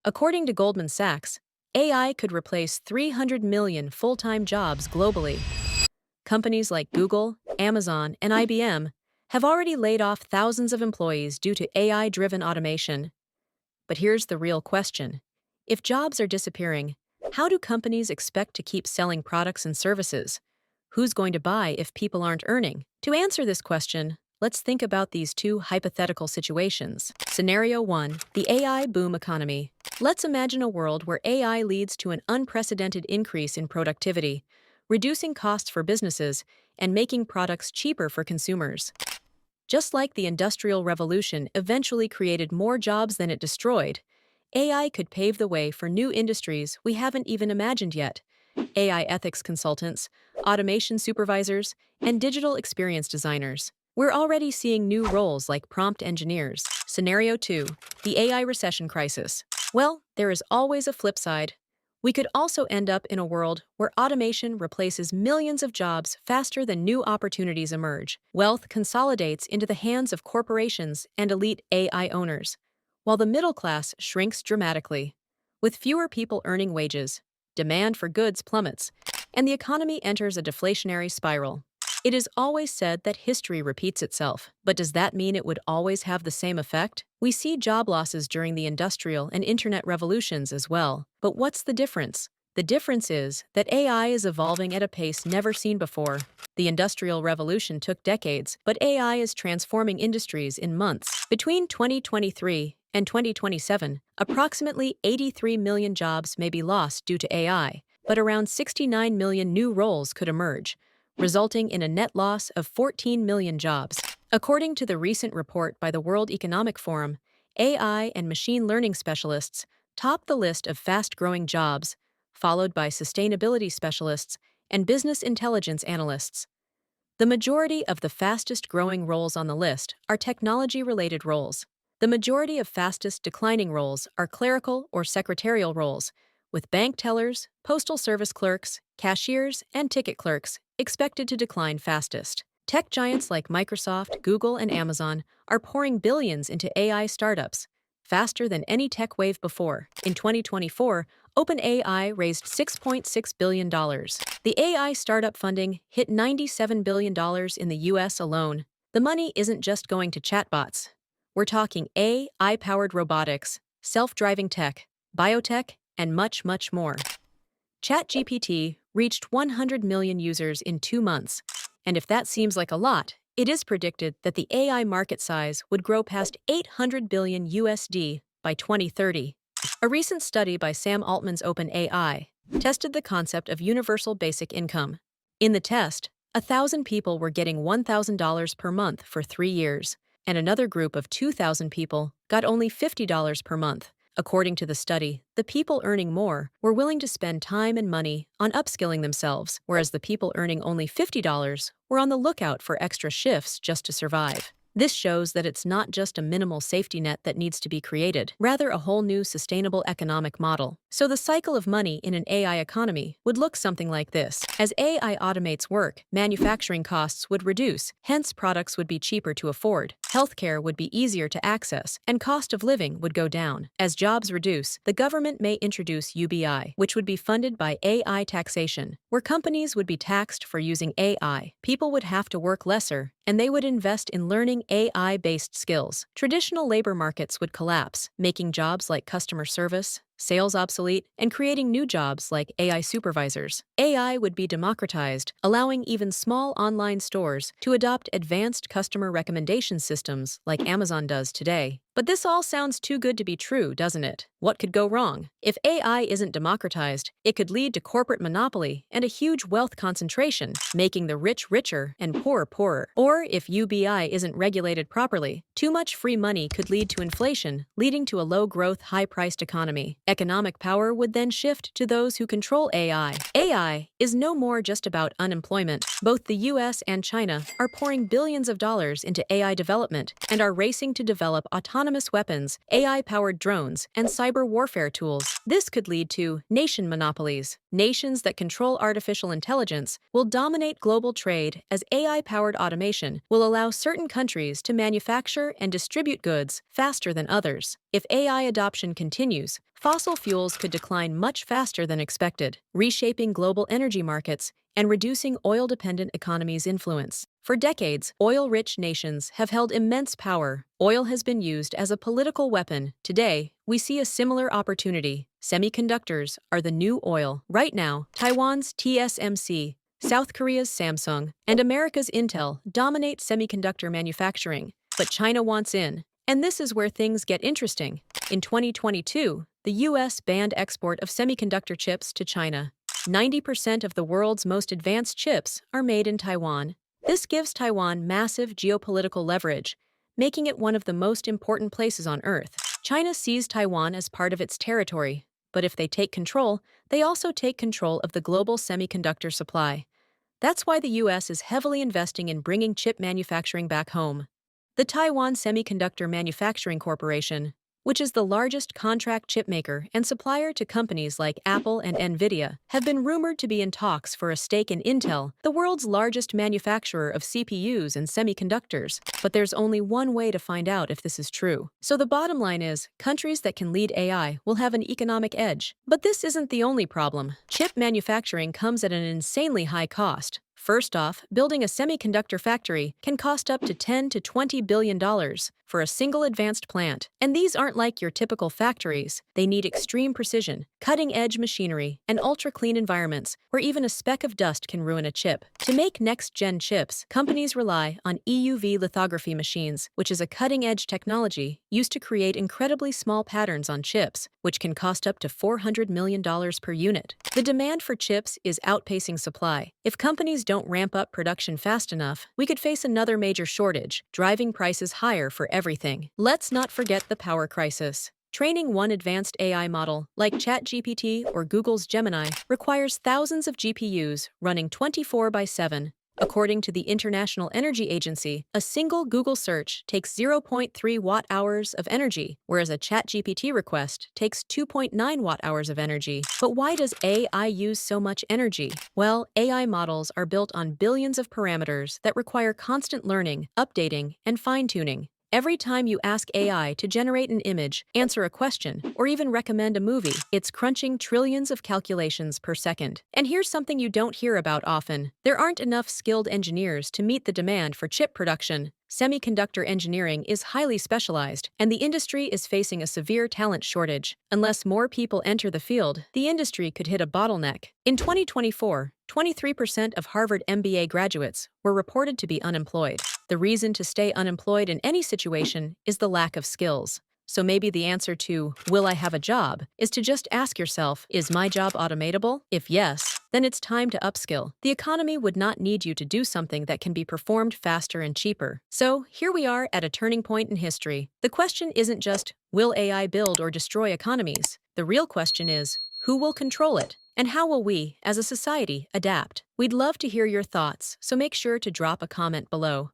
According to Goldman Sachs, AI could replace 300 million full-time jobs globally. Companies like Google, Amazon, and IBM have already laid off thousands of employees due to AI-driven automation. But here's the real question. If jobs are disappearing, how do companies expect to keep selling products and services? Who's going to buy if people aren't earning? To answer this question, let's think about these two hypothetical situations. Scenario 1, the AI boom economy. Let's imagine a world where AI leads to an unprecedented increase in productivity, reducing costs for businesses and making products cheaper for consumers. Just like the Industrial Revolution eventually created more jobs than it destroyed, AI could pave the way for new industries we haven't even imagined yet. AI ethics consultants, automation supervisors, and digital experience designers. We're already seeing new roles like prompt engineers. Scenario 2, the AI recession crisis. Well, there is always a flip side. We could also end up in a world where automation replaces millions of jobs faster than new opportunities emerge. Wealth consolidates into the hands of corporations and elite AI owners, while the middle class shrinks dramatically. With fewer people earning wages, demand for goods plummets, and the economy enters a deflationary spiral. It is always said that history repeats itself, but does that mean it would always have the same effect? We see job losses during the industrial and internet revolutions as well. But what's the difference? The difference is that AI is evolving at a pace never seen before. The Industrial Revolution took decades, but AI is transforming industries in months. Between 2023 and 2027, approximately 83 million jobs may be lost due to AI, but around 69 million new roles could emerge, resulting in a net loss of 14 million jobs. According to the recent report by the World Economic Forum, AI and machine learning specialists top the list of fast-growing jobs, followed by sustainability specialists and business intelligence analysts. The majority of the fastest-growing roles on the list are technology-related roles. The majority of fastest declining roles are clerical or secretarial roles, with bank tellers, postal service clerks, cashiers, and ticket clerks expected to decline fastest. Tech giants like Microsoft, Google, and Amazon are pouring billions into AI startups, faster than any tech wave before. In 2024, OpenAI raised $6.6 billion. The AI startup funding hit $97 billion in the US alone. The money isn't just going to chatbots. We're talking AI-powered robotics, self-driving tech, biotech, and much, much more. ChatGPT reached 100 million users in 2 months, and if that seems like a lot, it is predicted that the AI market size would grow past 800 billion USD by 2030. A recent study by Sam Altman's OpenAI tested the concept of universal basic income. In the test, 1,000 people were getting $1,000 per month for 3 years, and another group of 2,000 people got only $50 per month. According to the study, the people earning more were willing to spend time and money on upskilling themselves, whereas the people earning only $50 were on the lookout for extra shifts just to survive. This shows that it's not just a minimal safety net that needs to be created, rather a whole new sustainable economic model. So the cycle of money in an AI economy would look something like this. As AI automates work, manufacturing costs would reduce, hence products would be cheaper to afford, healthcare would be easier to access, and cost of living would go down. As jobs reduce, the government may introduce UBI, which would be funded by AI taxation, where companies would be taxed for using AI. People would have to work lesser, and they would invest in learning AI-based skills. Traditional labor markets would collapse, making jobs like customer service, sales obsolete, and creating new jobs like AI supervisors. AI would be democratized, allowing even small online stores to adopt advanced customer recommendation systems like Amazon does today. But this all sounds too good to be true, doesn't it? What could go wrong? If AI isn't democratized, it could lead to corporate monopoly and a huge wealth concentration, making the rich richer and poor poorer. Or if UBI isn't regulated properly, too much free money could lead to inflation, leading to a low-growth, high-priced economy. Economic power would then shift to those who control AI. AI is no more just about unemployment. Both the US and China are pouring billions of dollars into AI development and are racing to develop autonomous weapons, AI-powered drones, and cyber warfare tools. This could lead to nation monopolies. Nations that control artificial intelligence will dominate global trade, as AI-powered automation will allow certain countries to manufacture and distribute goods faster than others. If AI adoption continues, fossil fuels could decline much faster than expected, reshaping global energy markets and reducing oil-dependent economies' influence. For decades, oil-rich nations have held immense power. Oil has been used as a political weapon. Today, we see a similar opportunity. Semiconductors are the new oil. Right now, Taiwan's TSMC, South Korea's Samsung, and America's Intel dominate semiconductor manufacturing. But China wants in. And this is where things get interesting. In 2022, the US banned export of semiconductor chips to China. 90% of the world's most advanced chips are made in Taiwan. This gives Taiwan massive geopolitical leverage, making it one of the most important places on Earth. China sees Taiwan as part of its territory, but if they take control, they also take control of the global semiconductor supply. That's why the US is heavily investing in bringing chip manufacturing back home. The Taiwan Semiconductor Manufacturing Corporation, which is the largest contract chip maker and supplier to companies like Apple and Nvidia, have been rumored to be in talks for a stake in Intel, the world's largest manufacturer of CPUs and semiconductors. But there's only one way to find out if this is true. So the bottom line is, countries that can lead AI will have an economic edge. But this isn't the only problem. Chip manufacturing comes at an insanely high cost. First off, building a semiconductor factory can cost up to $10 to $20 billion for a single advanced plant. And these aren't like your typical factories. They need extreme precision, cutting-edge machinery, and ultra-clean environments where even a speck of dust can ruin a chip. To make next-gen chips, companies rely on EUV lithography machines, which is a cutting-edge technology used to create incredibly small patterns on chips, which can cost up to $400 million per unit. The demand for chips is outpacing supply. If companies don't ramp up production fast enough, we could face another major shortage, driving prices higher for everything. Let's not forget the power crisis. Training one advanced AI model, like ChatGPT or Google's Gemini, requires thousands of GPUs running 24/7. According to the International Energy Agency, a single Google search takes 0.3 watt-hours of energy, whereas a ChatGPT request takes 2.9 watt-hours of energy. But why does AI use so much energy? Well, AI models are built on billions of parameters that require constant learning, updating, and fine-tuning. Every time you ask AI to generate an image, answer a question, or even recommend a movie, it's crunching trillions of calculations per second. And here's something you don't hear about often. There aren't enough skilled engineers to meet the demand for chip production. Semiconductor engineering is highly specialized, and the industry is facing a severe talent shortage. Unless more people enter the field, the industry could hit a bottleneck. In 2024, 23% of Harvard MBA graduates were reported to be unemployed. The reason to stay unemployed in any situation is the lack of skills. So maybe the answer to, will I have a job, is to just ask yourself, is my job automatable? If yes, then it's time to upskill. The economy would not need you to do something that can be performed faster and cheaper. So here we are at a turning point in history. The question isn't just, will AI build or destroy economies? The real question is, who will control it? And how will we, as a society, adapt? We'd love to hear your thoughts, so make sure to drop a comment below.